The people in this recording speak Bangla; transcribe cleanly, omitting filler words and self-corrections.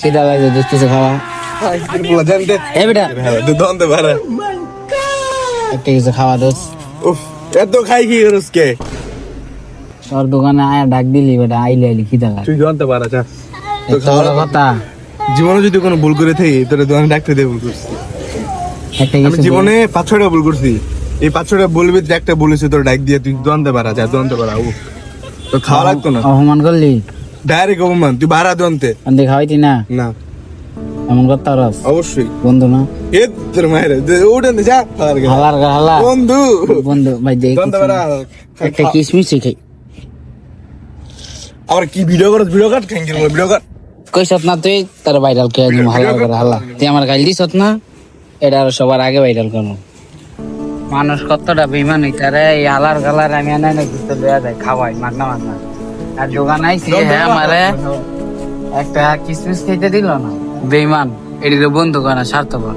খিদা লাগছে দোস্ত কিছু খাওয়া এ বেটা একটা কিছু খাওয়া দোস্ত এত খাই কি রসকে তোর দোকানে আয়া ডাক দিলি বেটা আইলি খিদা লাগে তুই জানতে পারা চা তোর কথা জীবনে যদি কোনো ভুল করে থাকি তোর দোকানে ডাকতে দে ভুল করছি একটা আমি কিছু জীবনে 5-6টা ভুল করছি এই 5-6টা বলবি যে একটা বলেছে তোর ডাক দিয়ে তুই জানতে পারা যা জানতে পারা ও তো খাওয়া লাগতো না অপমান করলি ডাইরেক্ট অপমান তুই ভাড়া দন্তে আমি খাওয়াইতি না না এমন করতে পারস অবশ্যই বন্ধু না এ তোর মায়ের ওটা যা হালার হালা বন্ধু বন্ধু ভাই দেখ জানতে পারা একটা কিসমিস খাই আবার কি ভিডিও করছ ভিডিও কাট খাই ভিডিও কাট কইছত না তুই তার ভাইরাল কে দিম হালার করে হালা তুই আমার গাইল দিছত না এটা আর সবার আগে ভাইরাল করবো মানুষ কতটা বেইমান হইতারে এই হালার গালার আমি আনাই না ঘুরতে দেয়া দেয় খাওয়াই মাগনা আর দোকান আইছি হ্যাঁ আমারে একটা কিসমিস খাইতে দিল না বেইমান এটি তো বন্ধু কানা স্বার্থপর